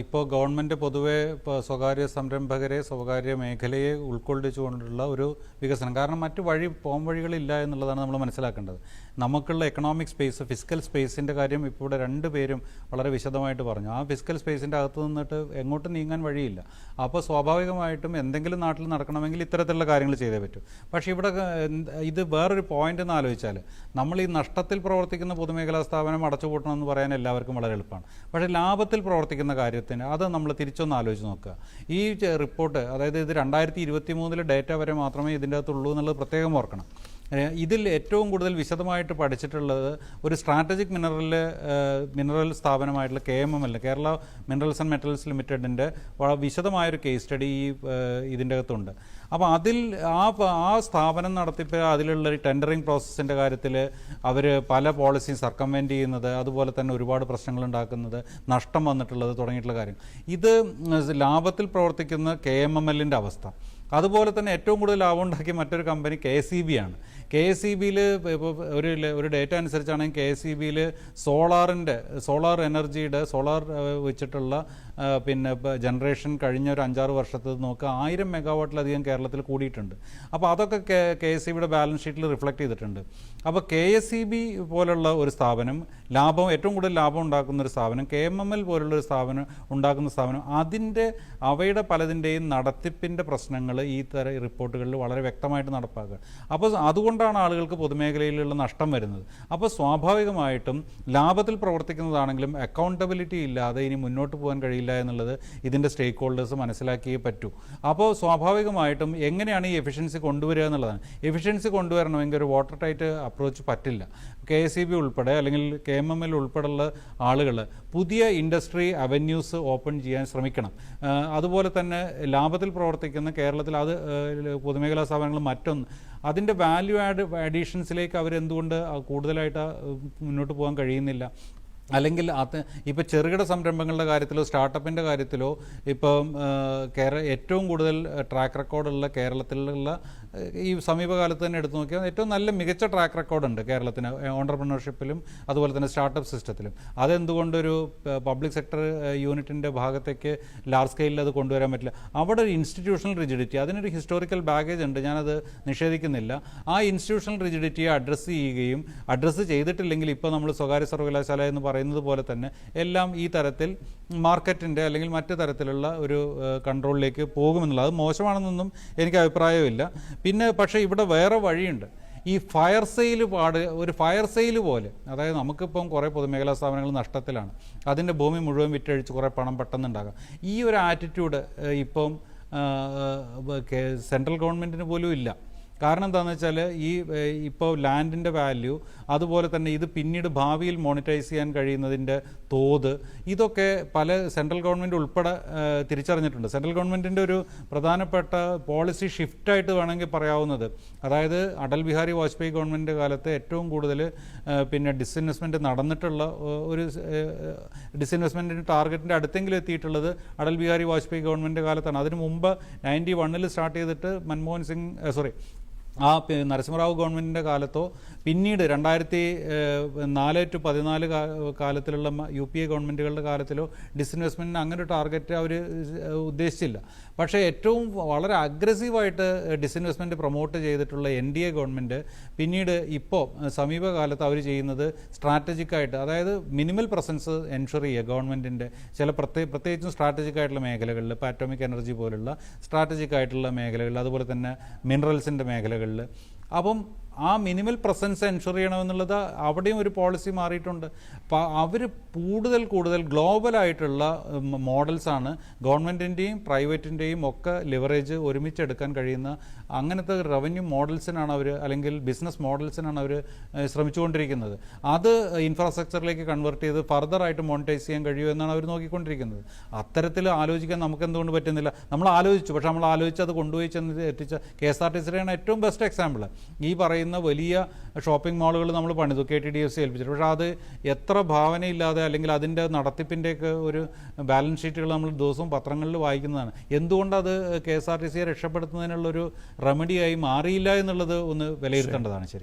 ഇപ്പോൾ ഗവൺമെൻറ് പൊതുവെ ഇപ്പോൾ സ്വകാര്യ സംരംഭകരെ സ്വകാര്യ മേഖലയെ ഉൾക്കൊള്ളിച്ചുകൊണ്ടുള്ള ഒരു വികസനം, കാരണം മറ്റു വഴികളില്ല എന്നുള്ളതാണ് നമ്മൾ മനസ്സിലാക്കേണ്ടത്. നമുക്കുള്ള എക്കണോമിക് സ്പേസ്, ഫിസിക്കൽ സ്പേസിൻ്റെ കാര്യം ഇപ്പോൾ ഇവിടെ രണ്ടുപേരും വളരെ വിശദമായിട്ട് പറഞ്ഞു. ആ ഫിസിക്കൽ സ്പേസിൻ്റെ അകത്ത് നിന്നിട്ട് എങ്ങോട്ടും നീങ്ങാൻ വഴിയില്ല. അപ്പോൾ സ്വാഭാവികമായിട്ടും എന്തെങ്കിലും നാട്ടിൽ നടക്കണമെങ്കിൽ ഇത്തരത്തിലുള്ള കാര്യങ്ങൾ ചെയ്തേ പറ്റൂ. പക്ഷേ ഇവിടെ ഇത് വേറൊരു പോയിന്റ് എന്ന് ആലോചിച്ചാൽ, നമ്മൾ ഈ നഷ്ടത്തിൽ പ്രവർത്തിക്കുന്ന പൊതുമേഖലാ സ്ഥാപനം അടച്ചുപൂട്ടണമെന്ന് പറയാൻ എല്ലാവർക്കും വളരെ എളുപ്പമാണ്. പക്ഷേ ലാഭത്തിൽ പ്രവർത്തിക്കുന്ന കാര്യത്തിന് അത് നമ്മൾ തിരിച്ചൊന്ന് ആലോചിച്ച് നോക്കുക. ഈ റിപ്പോർട്ട്, അതായത് ഇത് 2023 ഡേറ്റ വരെ മാത്രമേ ഇതിൻ്റെ അകത്തുള്ളൂ എന്നുള്ളത് പ്രത്യേകം ഓർക്കണം. ഇതിൽ ഏറ്റവും കൂടുതൽ വിശദമായിട്ട് പഠിച്ചിട്ടുള്ളത് ഒരു സ്ട്രാറ്റജിക് മിനറൽ സ്ഥാപനമായിട്ടുള്ള KMML, Kerala minerals and metals ലിമിറ്റഡിൻ്റെ വിശദമായൊരു കേസ് സ്റ്റഡി ഇതിൻ്റെ അകത്തുണ്ട്. അപ്പോൾ അതിൽ ആ സ്ഥാപനം നടത്തിപ്പ് അതിലുള്ള ടെൻഡറിങ് പ്രോസസ്സിൻ്റെ കാര്യത്തിൽ അവർ പല പോളിസിയും സർക്കംവെൻറ്റ് ചെയ്യുന്നത്, അതുപോലെ തന്നെ ഒരുപാട് പ്രശ്നങ്ങൾ ഉണ്ടാക്കുന്നത്, നഷ്ടം വന്നിട്ടുള്ളത് തുടങ്ങിയിട്ടുള്ള കാര്യം. ഇത് ലാഭത്തിൽ പ്രവർത്തിക്കുന്ന KMMLൻ്റെ അവസ്ഥ. അതുപോലെ തന്നെ ഏറ്റവും കൂടുതൽ ലാഭം ഉണ്ടാക്കിയ മറ്റൊരു കമ്പനി KSEB ആണ്. KSEBയിൽ ഇപ്പോൾ ഒരു ഡേറ്റ അനുസരിച്ചാണെങ്കിൽ KSEBയിൽ സോളാർ എനർജിയുടെ വെച്ചിട്ടുള്ള പിന്നെ ജനറേഷൻ കഴിഞ്ഞ ഒരു 5-6 വർഷത്തിൽ നോക്കുക 1000 മെഗാവാട്ടിലധികം കേരളത്തിൽ കൂടിയിട്ടുണ്ട്. അപ്പോൾ അതൊക്കെ KSEBയുടെ ബാലൻസ് ഷീറ്റിൽ റിഫ്ലക്റ്റ് ചെയ്തിട്ടുണ്ട്. അപ്പോൾ KSEB പോലുള്ള ഒരു സ്ഥാപനം ഏറ്റവും കൂടുതൽ ലാഭം ഉണ്ടാക്കുന്ന ഒരു സ്ഥാപനം, KMML പോലുള്ളൊരു സ്ഥാപനം ഉണ്ടാക്കുന്ന സ്ഥാപനം, അവയുടെ പലതിൻ്റെയും നടത്തിപ്പിൻ്റെ പ്രശ്നങ്ങൾ ഈ റിപ്പോർട്ടുകളിൽ വളരെ വ്യക്തമായിട്ട് നടപ്പാക്കുക. അപ്പോൾ അതുകൊണ്ടാണ് ആളുകൾക്ക് പൊതുമേഖലയിലുള്ള നഷ്ടം വരുന്നത്. അപ്പോൾ സ്വാഭാവികമായിട്ടും ലാഭത്തിൽ പ്രവർത്തിക്കുന്നതാണെങ്കിലും അക്കൗണ്ടബിലിറ്റി ഇല്ലാതെ ഇനി മുന്നോട്ട് പോകാൻ കഴിയില്ല എന്നുള്ളത് ഇതിൻ്റെ സ്റ്റേക്ക് ഹോൾഡേഴ്സ് മനസ്സിലാക്കിയേ പറ്റൂ. അപ്പോൾ സ്വാഭാവികമായിട്ടും എങ്ങനെയാണ് ഈ എഫിഷ്യൻസി കൊണ്ടുവരിക എന്നുള്ളതാണ്. എഫിഷ്യൻസി കൊണ്ടുവരണമെങ്കിൽ ഒരു വാട്ടർ ടൈറ്റ് അപ്രോച്ച് പറ്റില്ല. KSEB ഉൾപ്പെടെ അല്ലെങ്കിൽ KMML ഉൾപ്പെടെയുള്ള ആളുകൾ പുതിയ ഇൻഡസ്ട്രി അവന്യൂസ് ഓപ്പൺ ചെയ്യാൻ ശ്രമിക്കണം. അതുപോലെ തന്നെ ലാഭത്തിൽ പ്രവർത്തിക്കുന്ന കേരളത്തിൽ പൊതുമേഖലാ സ്ഥാപനങ്ങൾ മറ്റൊന്ന് അതിൻ്റെ വാല്യൂ അഡീഷൻസിലേക്ക് അവരെന്തുകൊണ്ട് കൂടുതലായിട്ട് മുന്നോട്ട് പോകാൻ കഴിയുന്നില്ല? അല്ലെങ്കിൽ ഇപ്പോൾ ചെറുകിട സംരംഭങ്ങളുടെ കാര്യത്തിലോ സ്റ്റാർട്ടപ്പിൻ്റെ കാര്യത്തിലോ ഇപ്പം ഏറ്റവും കൂടുതൽ ട്രാക്ക് റെക്കോർഡുള്ള കേരളത്തിലുള്ള ഈ സമീപകാലത്ത് തന്നെ എടുത്തു നോക്കിയാൽ ഏറ്റവും നല്ല മികച്ച ട്രാക്ക് റെക്കോർഡുണ്ട് കേരളത്തിന് ഓണ്ടർപ്രണർഷിപ്പിലും അതുപോലെ തന്നെ സ്റ്റാർട്ടപ്പ് സിസ്റ്റത്തിലും. അതെന്തുകൊണ്ടൊരു പബ്ലിക് സെക്ടർ യൂണിറ്റിൻ്റെ ഭാഗത്തേക്ക് ലാർജ് സ്കെയിലിൽ അത് കൊണ്ടുവരാൻ പറ്റില്ല? അവിടെ ഒരു ഇൻസ്റ്റിറ്റ്യൂഷണൽ റിജിഡിറ്റി, അതിനൊരു ഹിസ്റ്റോറിക്കൽ ബാഗേജ് ഉണ്ട്, ഞാനത് നിഷേധിക്കുന്നില്ല. ആ ഇൻസ്റ്റിറ്റ്യൂഷണൽ റിജിഡിറ്റിയെ അഡ്രസ്സ് ചെയ്തിട്ടില്ലെങ്കിൽ ഇപ്പോൾ നമ്മൾ സ്വകാര്യ സർവകലാശാല എന്ന് പറയുന്നത് പോലെ തന്നെ എല്ലാം ഈ തരത്തിൽ മാർക്കറ്റിൻ്റെ അല്ലെങ്കിൽ മറ്റു തരത്തിലുള്ള ഒരു കൺട്രോളിലേക്ക് പോകുമെന്നുള്ളത് അത് മോശമാണെന്നൊന്നും എനിക്ക് അഭിപ്രായമില്ല. പിന്നെ പക്ഷേ ഇവിടെ വേറെ വഴിയുണ്ട്. ഈ ഒരു ഫയർ സെയിൽ പോലെ, അതായത് നമുക്കിപ്പം കുറേ പൊതുമേഖലാ സ്ഥാപനങ്ങൾ നഷ്ടത്തിലാണ്, അതിൻ്റെ ഭൂമി മുഴുവൻ വിറ്റഴിച്ച് കുറേ പണം പെട്ടെന്നുണ്ടാകാം. ഈ ഒരു ആറ്റിറ്റ്യൂഡ് ഇപ്പം സെൻട്രൽ ഗവൺമെൻറ്റിന് പോലും ഇല്ല. കാരണം എന്താണെന്ന് വെച്ചാൽ ഇപ്പോൾ ലാൻഡിൻ്റെ വാല്യൂ, അതുപോലെ തന്നെ ഇത് പിന്നീട് ഭാവിയിൽ മോണിറ്റൈസ് ചെയ്യാൻ കഴിയുന്നതിൻ്റെ തോത്, ഇതൊക്കെ പല സെൻട്രൽ ഗവൺമെൻറ് ഉൾപ്പെടെ തിരിച്ചറിഞ്ഞിട്ടുണ്ട്. സെൻട്രൽ ഗവൺമെൻറ്റിൻ്റെ ഒരു പ്രധാനപ്പെട്ട പോളിസി ഷിഫ്റ്റായിട്ട് വേണമെങ്കിൽ പറയാവുന്നത്, അതായത് അടൽ ബിഹാരി വാജ്പേയി ഗവൺമെൻറ് കാലത്ത് ഏറ്റവും കൂടുതൽ പിന്നെ ഡിസ്ഇൻവെസ്റ്റ്മെൻറ്റ് നടന്നിട്ടുള്ള ഒരു ഡിസ്ഇൻവെസ്റ്റ്മെൻറ്റിൻ്റെ ടാർഗറ്റിൻ്റെ അടുത്തെങ്കിലും എത്തിയിട്ടുള്ളത് അടൽ ബിഹാരി വാജ്പേയി ഗവൺമെൻറ് കാലത്താണ്. അതിനു മുമ്പ് 91 സ്റ്റാർട്ട് ചെയ്തിട്ട് നരസിംഹറാവു ഗവൺമെൻറ്റിൻ്റെ കാലത്തോ പിന്നീട് 2004 to 2014 കാലത്തിലുള്ള UPA ഗവൺമെൻറ്റുകളുടെ കാലത്തിലോ ഡിസ്ഇൻവെസ്റ്റ്മെൻറ്റിന് അങ്ങനെ ഒരു ടാർഗറ്റ് അവർ ഉദ്ദേശിച്ചില്ല. പക്ഷേ ഏറ്റവും വളരെ അഗ്രസീവായിട്ട് ഡിസ്ഇൻവെസ്റ്റ്മെൻറ്റ് പ്രൊമോട്ട് ചെയ്തിട്ടുള്ള NDA ഗവൺമെൻറ് പിന്നീട് ഇപ്പോൾ സമീപകാലത്ത് അവർ ചെയ്യുന്നത് സ്ട്രാറ്റജിക്കായിട്ട്, അതായത് മിനിമൽ പ്രസൻസ് എൻഷുർ ചെയ്യുക ഗവൺമെൻറ്റിൻ്റെ പ്രത്യേകിച്ചും സ്ട്രാറ്റജിക് ആയിട്ടുള്ള മേഖലകളിൽ, ഇപ്പോൾ അറ്റോമിക് എനർജി പോലുള്ള സ്ട്രാറ്റജിക് ആയിട്ടുള്ള മേഖലകളിൽ, അതുപോലെ തന്നെ മിനറൽസിൻ്റെ മേഖലകളിൽ. അപ്പം ആ മിനിമൽ പ്രസൻസ് എൻഷുർ ചെയ്യണമെന്നുള്ളത് അവിടെയും ഒരു പോളിസി മാറിയിട്ടുണ്ട്. അപ്പോൾ അവർ കൂടുതൽ ഗ്ലോബലായിട്ടുള്ള മോഡൽസാണ് ഗവൺമെൻറ്റിൻ്റെയും പ്രൈവറ്റിൻ്റെയും ഒക്കെ ലിവറേജ് ഒരുമിച്ചെടുക്കാൻ കഴിയുന്ന അങ്ങനത്തെ റവന്യൂ മോഡൽസിനാണ് അവർ, അല്ലെങ്കിൽ ബിസിനസ് മോഡൽസിനാണ് അവർ ശ്രമിച്ചുകൊണ്ടിരിക്കുന്നത്. അത് ഇൻഫ്രാസ്ട്രക്ചറിലേക്ക് കൺവേർട്ട് ചെയ്ത് ഫർദറായിട്ട് മോണിറ്റൈസ് ചെയ്യാൻ കഴിയുമെന്നാണ് അവർ നോക്കിക്കൊണ്ടിരിക്കുന്നത്. അത്തരത്തിൽ ആലോചിക്കാൻ നമുക്ക് എന്തുകൊണ്ട് പറ്റുന്നില്ല? നമ്മൾ ആലോചിച്ചു, പക്ഷേ നമ്മൾ ആലോചിച്ച് അത് കൊണ്ടുപോയി ചെന്ന് എത്തിച്ച KSRTCയാണ് ഏറ്റവും ബെസ്റ്റ് എക്സാമ്പിൾ. ഈ പറയുന്ന വലിയ ഷോപ്പിംഗ് മാളുകൾ നമ്മൾ പണിതു, KTDFC ഏൽപ്പിച്ചിട്ട്, പക്ഷേ അത് എത്ര ഭാവനയില്ലാതെ അല്ലെങ്കിൽ അതിൻ്റെ നടത്തിപ്പിൻ്റെയൊക്കെ ഒരു ബാലൻസ് ഷീറ്റുകൾ നമ്മൾ ദിവസവും പത്രങ്ങളിൽ വായിക്കുന്നതാണ്. എന്തുകൊണ്ടത് KSRTCയെ രക്ഷപ്പെടുത്തുന്നതിനുള്ളൊരു റെമഡിയായി മാറിയില്ല എന്നുള്ളത് ഒന്ന് വിലയിരുത്തേണ്ടതാണ്. ശരി.